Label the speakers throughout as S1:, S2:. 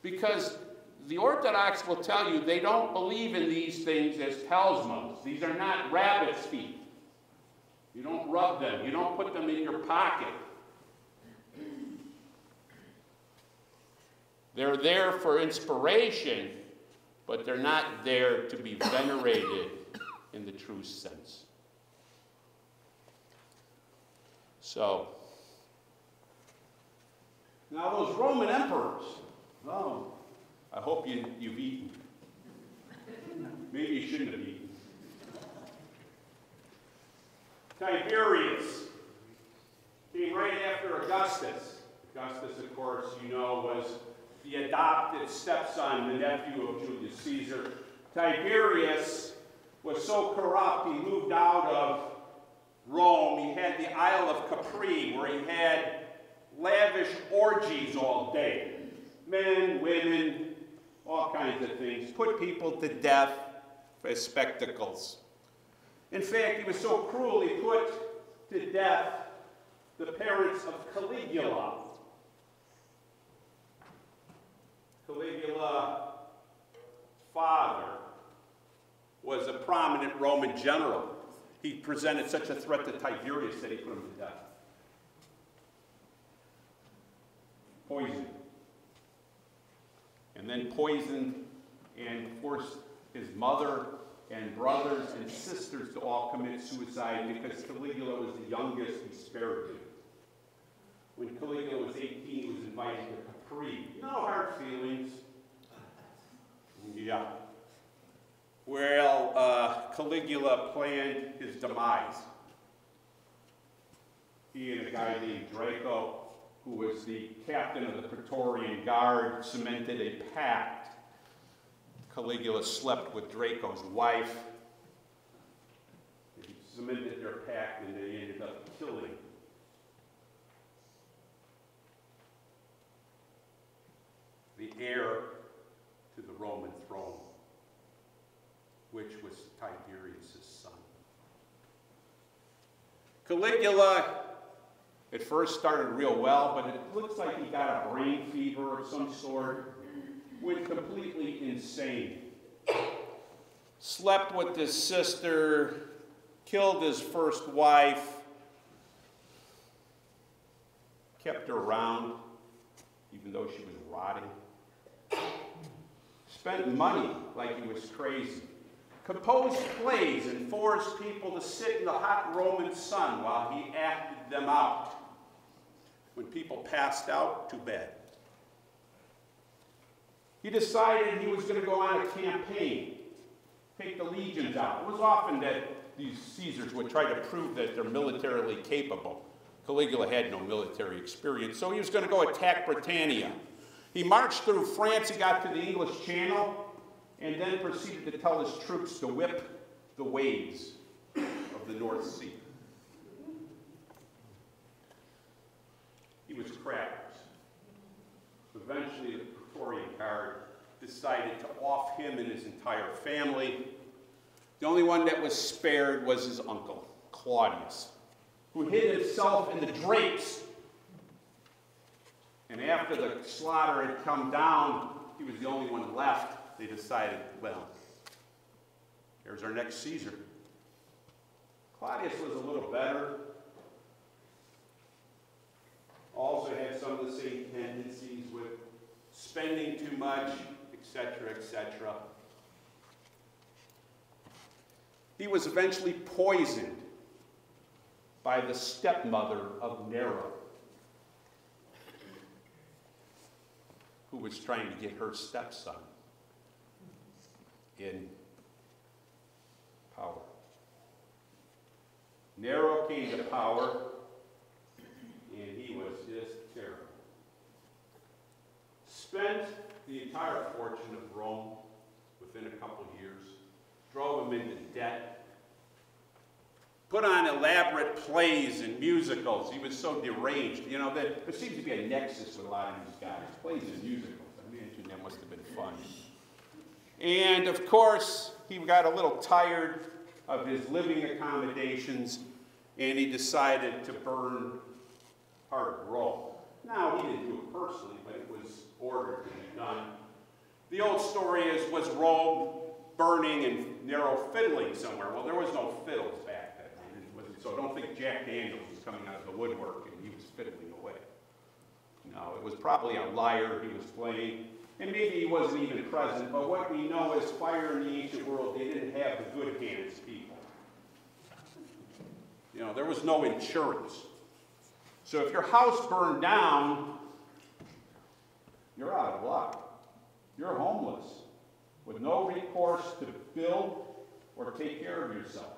S1: because the Orthodox will tell you they don't believe in these things as talismans. These are not rabbit's feet. You don't rub them. You don't put them in your pocket. They're there for inspiration, but they're not there to be venerated in the true sense. So, now those Roman emperors, oh, I hope you've eaten. Maybe you shouldn't have eaten. Tiberius came right after Augustus. Augustus, of course, you know, was the adopted stepson, the nephew of Julius Caesar. Tiberius was so corrupt, he moved out of Rome. He had the Isle of Capri, where he had lavish orgies all day. Men, women, all kinds of things. Put people to death for spectacles. In fact, he was so cruel, he put to death the parents of Caligula. Caligula's father was a prominent Roman general. He presented such a threat to Tiberius that he put him to death. Poison. And then poisoned and forced his mother and brothers and sisters to all commit suicide because Caligula was the youngest. He spared him. When Caligula was 18, he was invited to Capri. No hard feelings. Yeah. Well, Caligula planned his demise. He and a guy named Draco, who was the captain of the Praetorian Guard, cemented a pact. Caligula slept with Draco's wife. They cemented their pact and they ended up killing the heir to the Roman throne, which was Tiberius' son. Caligula at first started real well, but it looks like he got a brain fever of some sort, went completely insane. Slept with his sister, killed his first wife, kept her around, even though she was rotting. Spent money like he was crazy. Composed plays and forced people to sit in the hot Roman sun while he acted them out. When people passed out, too bad. He decided he was going to go on a campaign, take the legions out. It was often that these Caesars would try to prove that they're militarily capable. Caligula had no military experience, so he was going to go attack Britannia. He marched through France, he got to the English Channel, and then proceeded to tell his troops to whip the waves of the North Sea. He was crackers. Eventually, the Praetorian Guard decided to off him and his entire family. The only one that was spared was his uncle, Claudius, who hid himself in the drapes. And after the slaughter had come down, he was the only one left. They decided, well, here's our next Caesar. Claudius was a little better. Also had some of the same tendencies with spending too much, etc., etc. He was eventually poisoned by the stepmother of Nero, who was trying to get her stepson in power. Nero came to power, and he was just terrible. Spent the entire fortune of Rome within a couple of years, drove him into debt, put on elaborate plays and musicals. He was so deranged. You know, there seems to be a nexus with a lot of these guys. Plays and musicals. I imagine that must have been fun. And, of course, he got a little tired of his living accommodations, and he decided to burn part of Rome. Now, he didn't do it personally, but it was ordered to be done. The old story is, was Rome burning and Nero fiddling somewhere? Well, there was no fiddles back then. So don't think Jack Daniels was coming out of the woodwork and he was fiddling away. No, it was probably a lyre he was playing, and maybe he wasn't even present, but what we know is fire in the ancient world, they didn't have the good hands people. You know, there was no insurance. So if your house burned down, you're out of luck. You're homeless, with no recourse to build or take care of yourself.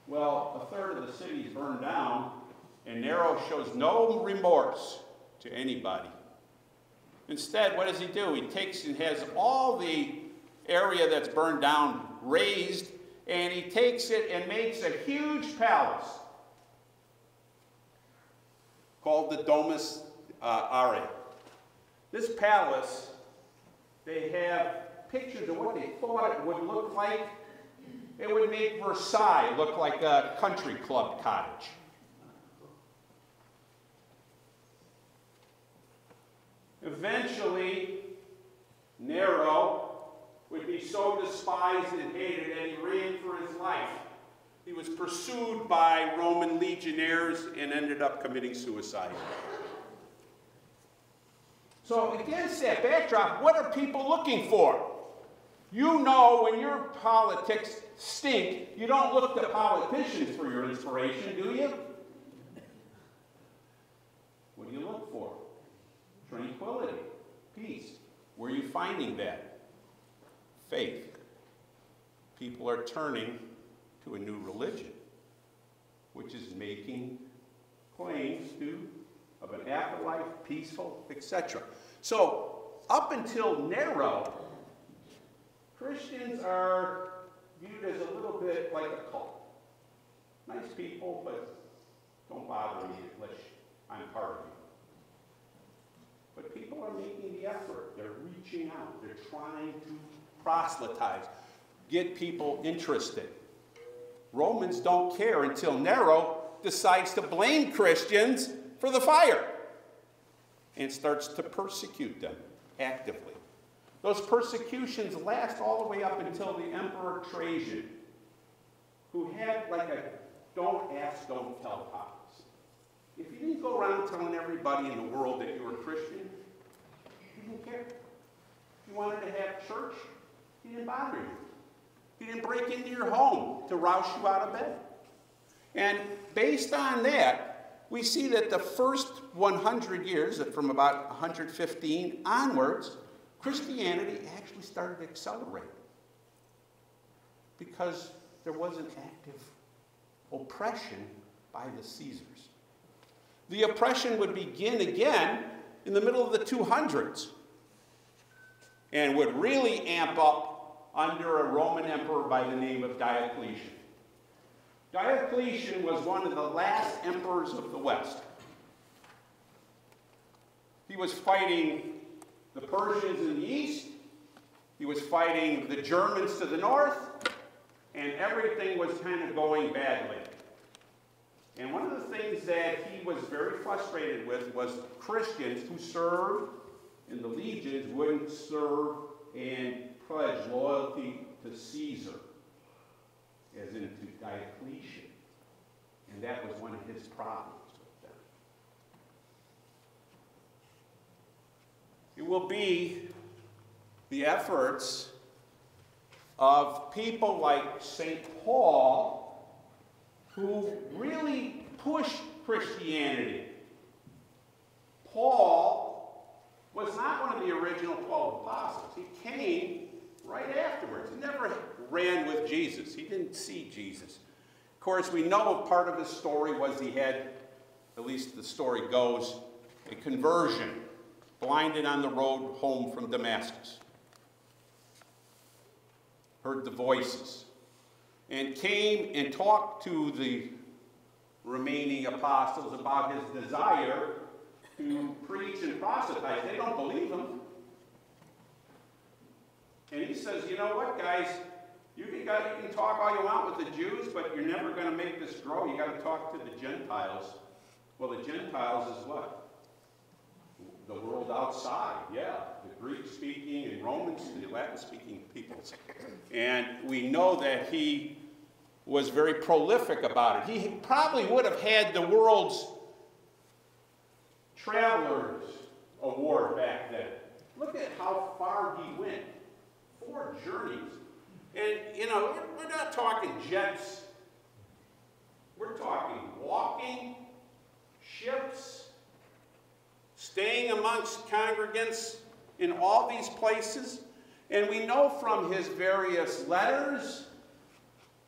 S1: Well, a third of the city is burned down, and Nero shows no remorse to anybody. Instead, what does he do? He takes and has all the area that's burned down raised, and he takes it and makes a huge palace called the Domus Aurea. This palace, they have pictures of what they thought it would look like. It would make Versailles look like a country club cottage. Eventually, Nero would be so despised and hated that he ran for his life. He was pursued by Roman legionnaires and ended up committing suicide. So against that backdrop, what are people looking for? You know, when your politics stink, you don't look to politicians for your inspiration, do you? What do you look for? Tranquility, peace. Where are you finding that? Faith. People are turning to a new religion, which is making claims of an afterlife, peaceful, etc. So, up until Nero, Christians are viewed as a little bit like a cult. Nice people, but don't bother me unless I'm part of you. But people are making the effort. They're reaching out. They're trying to proselytize, get people interested. Romans don't care until Nero decides to blame Christians for the fire and starts to persecute them actively. Those persecutions last all the way up until the Emperor Trajan, who had like a don't ask, don't tell policy. If you didn't go around telling everybody in the world that you were a Christian, he didn't care. If you wanted to have church, he didn't bother you. He didn't break into your home to rouse you out of bed. And based on that, we see that the first 100 years, from about 115 onwards, Christianity actually started to accelerate because there was an active oppression by the Caesars. The oppression would begin again in the middle of the 200s and would really amp up under a Roman emperor by the name of Diocletian. Diocletian was one of the last emperors of the West. He was fighting the Persians in the east, he was fighting the Germans to the north, and everything was kind of going badly. And one of the things that he was very frustrated with was Christians who served in the legions wouldn't serve and pledge loyalty to Caesar, as in to Diocletian. And that was one of his problems with them. It will be the efforts of people like St. Paul who really pushed Christianity. Paul was not one of the original 12 apostles. He came right afterwards. He never ran with Jesus. He didn't see Jesus. Of course, we know part of his story was he had, at least the story goes, a conversion, blinded on the road home from Damascus. Heard the voices, and came and talked to the remaining apostles about his desire to preach and proselytize. They don't believe him. And he says, you know what, guys, you can talk all you want with the Jews, but you're never going to make this grow. You got to talk to the Gentiles. Well, the Gentiles is what? The world outside, yeah. The Greek-speaking and Romans, the Latin-speaking peoples. And we know that he was very prolific about it. He probably would have had the world's Travelers Award back then. Look at how far he went. 4 journeys. And, you know, we're not talking jets. We're talking walking, ships, staying amongst congregants in all these places. And we know from his various letters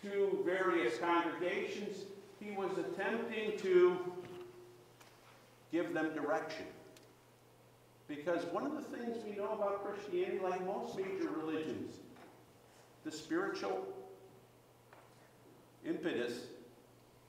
S1: to various congregations, he was attempting to give them direction. Because one of the things we know about Christianity, like most major religions, the spiritual impetus,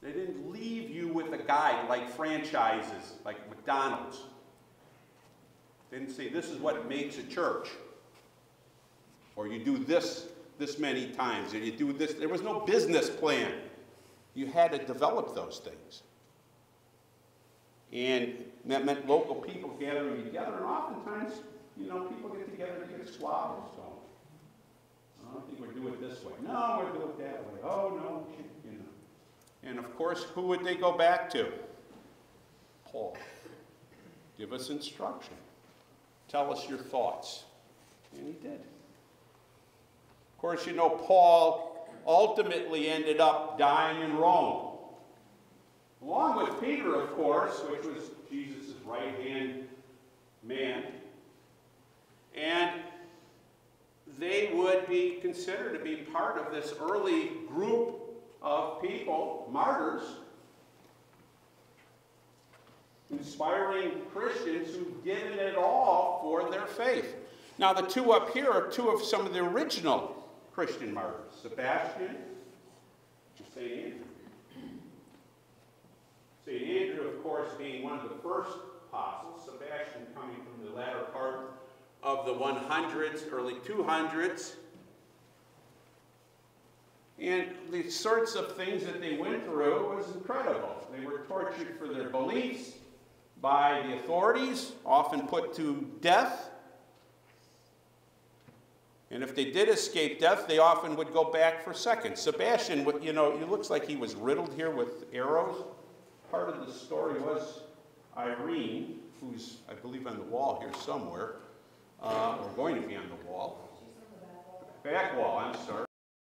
S1: they didn't leave you with a guide like franchises, like McDonald's. They didn't say, this is what makes a church. Or you do this many times, or you do this. There was no business plan. You had to develop those things. And that meant local people gathering together, and oftentimes, you know, people get together to get squabbles going. I don't think we'll do it this way. No, we'll do it that way. Oh, no, you know. And of course, who would they go back to? Paul. Give us instruction. Tell us your thoughts. And he did. Of course, you know, Paul ultimately ended up dying in Rome. Along with Peter, of course, which was Jesus' right-hand man. And they would be considered to be part of this early group of people, martyrs, inspiring Christians who've given it all for their faith. Now, the 2 up here are 2 of some of the original Christian martyrs, Sebastian and St. Andrew. St. Andrew, of course, being one of the first apostles, Sebastian coming from the latter part of the 100s, early 200s. And the sorts of things that they went through was incredible. They were tortured for their beliefs by the authorities, often put to death. And if they did escape death, they often would go back for seconds. Sebastian, you know, it looks like he was riddled here with arrows. Part of the story was Irene, who's, I believe, on the wall here somewhere, or going to be on the wall. Back wall, I'm sorry.